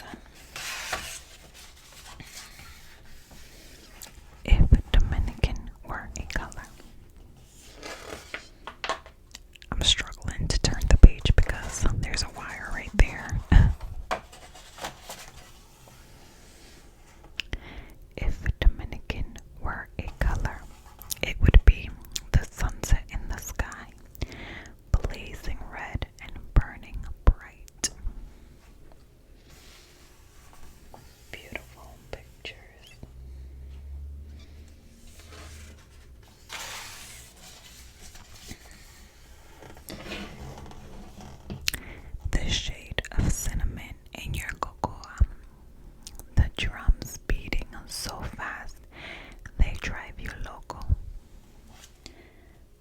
eyes. If Dominican were a color, I'm struggling to turn the page because there's a wire right there. If Dominican were a color, it would be the sunset in the sky, blazing red and burning bright. Beautiful pictures. The shade of cinnamon in your cocoa. The drums beating so fast they drive you loco.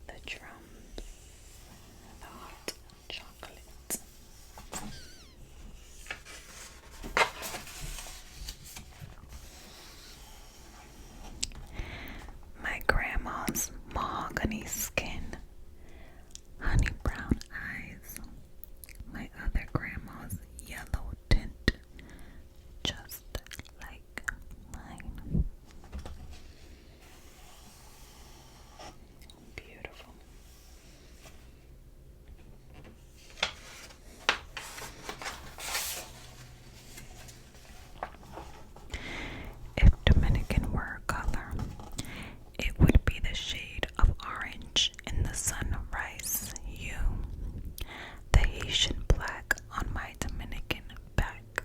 The drums, the hot chocolate. My grandma's mahogany skin, honey brown eyes. My other grandma's yellow tint, just like mine. Beautiful. If Dominican were a color, it would be the shade of orange in the sunrise hue, the Haitian black on my Dominican back.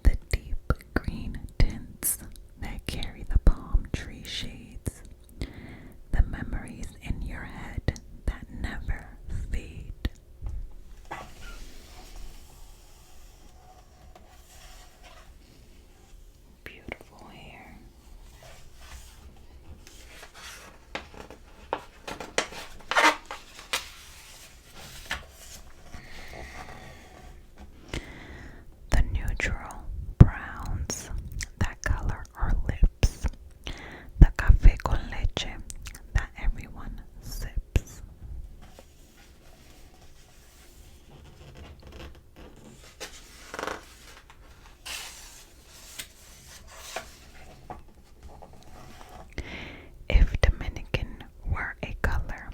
The deep green tints that carry the palm tree shades, the memories in your head that never fade. Beautiful hair. The neutral browns that color our lips, the café con leche that everyone sips. If Dominican were a color,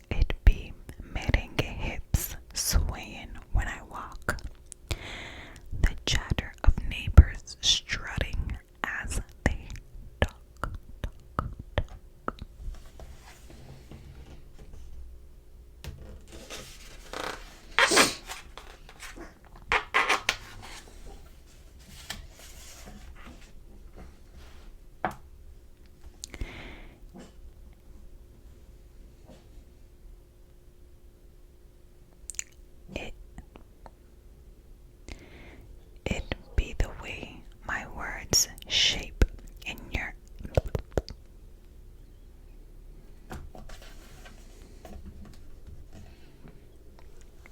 it'd be merengue hips swaying when I walk, the chatter of neighbors strutting as they talk. It'd be the way my words shape in your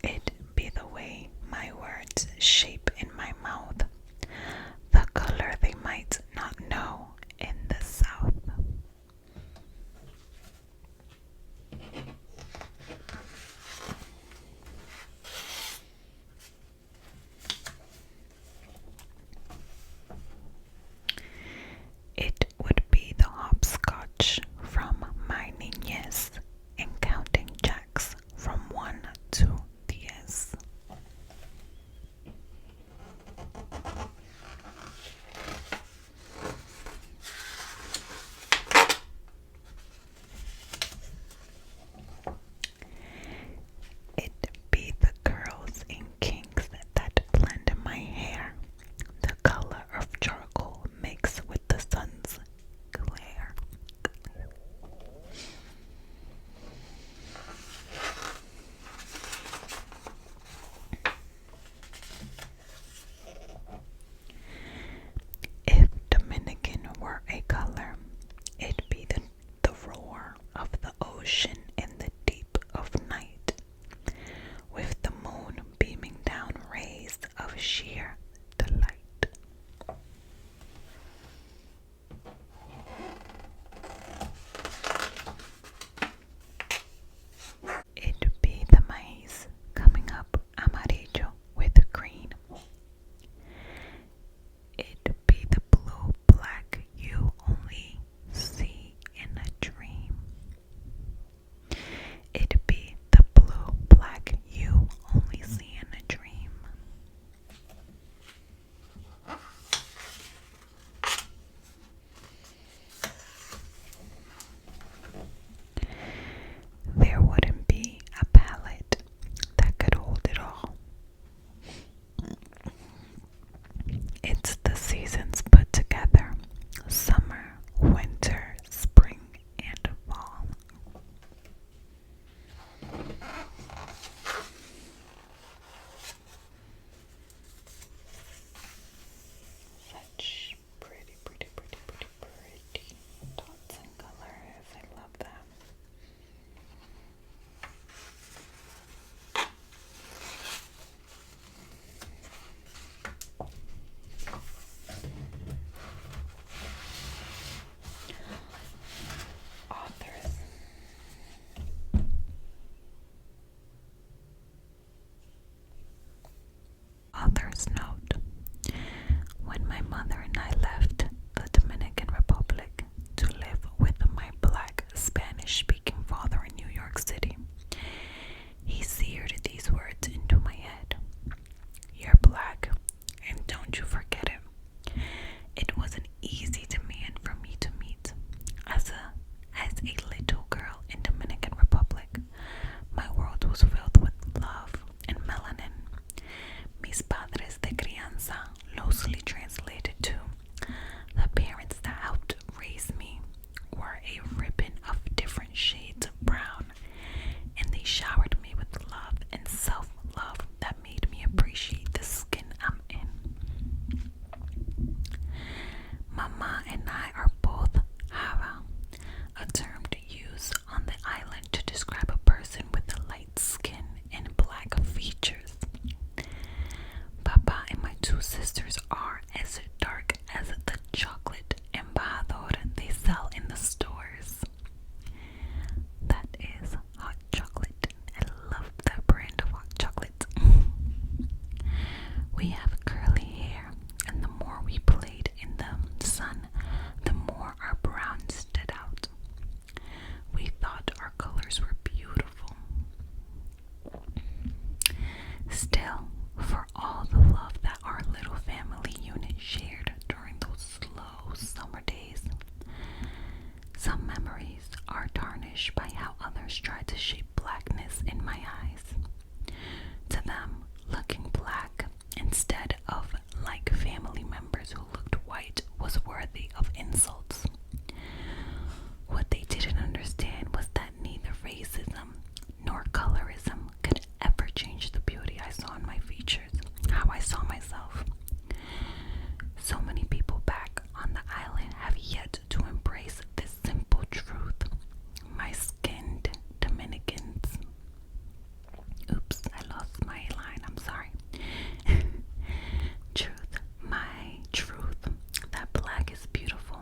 It'd be the way my words shape in my mouth, the color they might not know in the South. It would be the hopscotch from my niñez and counting jacks from 1 to 10. It'd be the curls and kinks that blend my hair, the color of charcoal mixed with the sun's glare. If Dominican were a color, it'd be the roar of the ocean in the deep of night, with the moon beaming down rays of sheer delight. astonished by how others tried to shape blackness in my eyes. To them, looking black instead of like family members who looked white was worthy of insults. What they didn't understand was that neither racism nor colorism could ever change the beauty I saw in my features, how I saw myself. So many people back on the island have yet to embrace this simple truth. My skinned Dominicans. Oops, I lost my line, I'm sorry. My truth, that black is beautiful,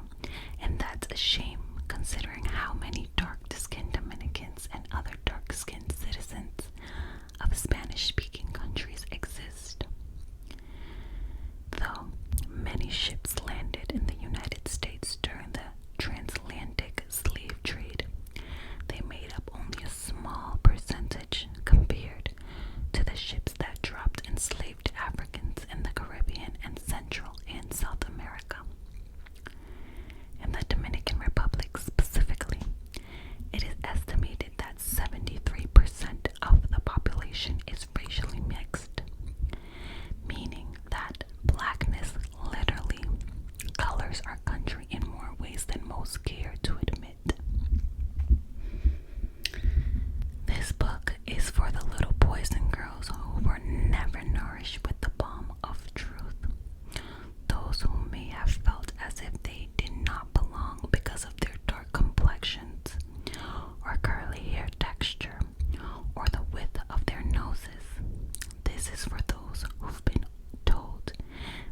and that's a shame considering how many dark-skinned Dominicans and other dark-skinned citizens of Spanish-speaking countries exist. Though many ships landed in the United States during the transatlantic slave trade, they made up only a small percentage compared to the ships that dropped enslaved Africans in the Caribbean and Central and South America. In the Dominican Republic specifically, it is estimated that 73% of the population is racially mixed, meaning that blackness literally colors our country in more ways than most care to admit. This book is for the little boys and girls who were never nourished with the balm of truth. Those who may have felt as if they did not belong because of their dark complexions, or curly hair texture, or the width of their noses. This is for those who've been told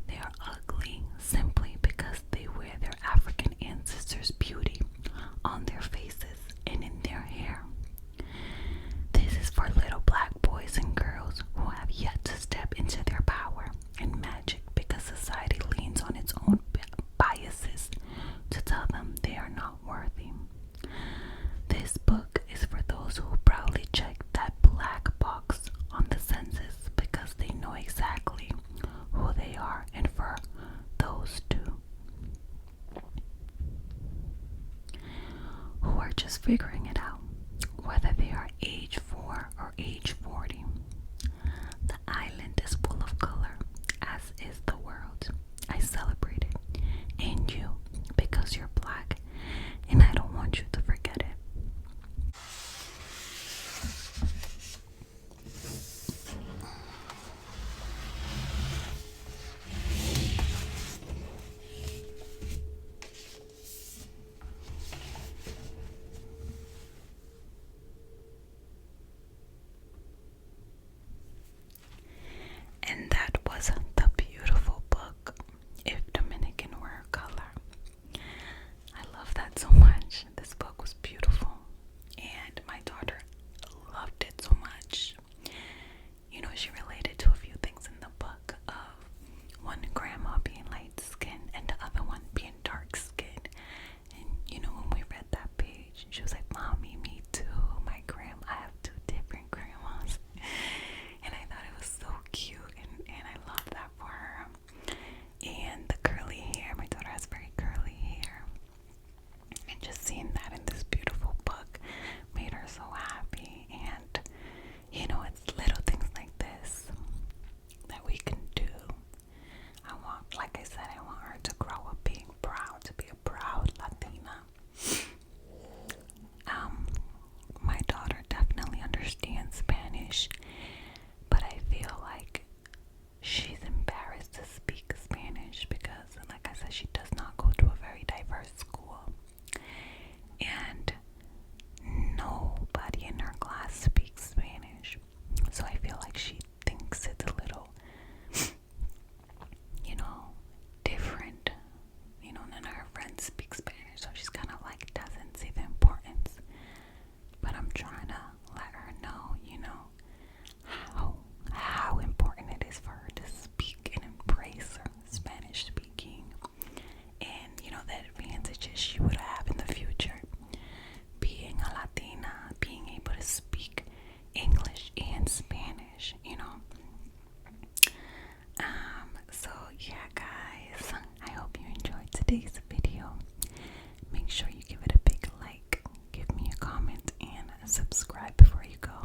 they are ugly simply because they wear their African ancestors' beauty on their faces and in their hair. This is for little black boys and girls who have yet to step into their power and magic because society leans on its own biases to tell them they are not worthy. This book is for those who proudly check that black box on the census because they know exactly who they are, and for those too who are just figuring it out, whether they are age 4 or age 40. The island is full of color, as is the world. I celebrate it, and you, because you're black, and I don't want you to forget it. And that was the beautiful book, If Dominican Were a Color. I love that so much. This book was beautiful, and my daughter loved it so much. You know, she related to a few things in the book of one grandma being light skinned and the other one being dark skinned. And you know, when we read that page, she was like, "Mommy, me too. I have two different grandmas." And I thought it was so cute, and I love that for her. And the curly hair, my daughter has very curly hair, and just seeing that in this beautiful book made her so happy. And you know, it's little things like this that we can do. Like I said, I want her to grow up being proud, to be a proud Latina. My daughter definitely understands Spanish, but I feel like she's embarrassed to speak Spanish because, like I said, she does not go to a very diverse school, and nobody in her class speaks Spanish. So I feel like she thinks it's a little, different. None of her friends speak Spanish, so she's kind of like doesn't see the importance. But I'm trying to let her know, how important it is for her to speak and embrace her Spanish speaking, and the advantages she would have in the future, being a Latina, being able to speak English and Spanish. So yeah, guys, I hope you enjoyed today's video. Make sure you give it a big like, give me a comment subscribe before you go.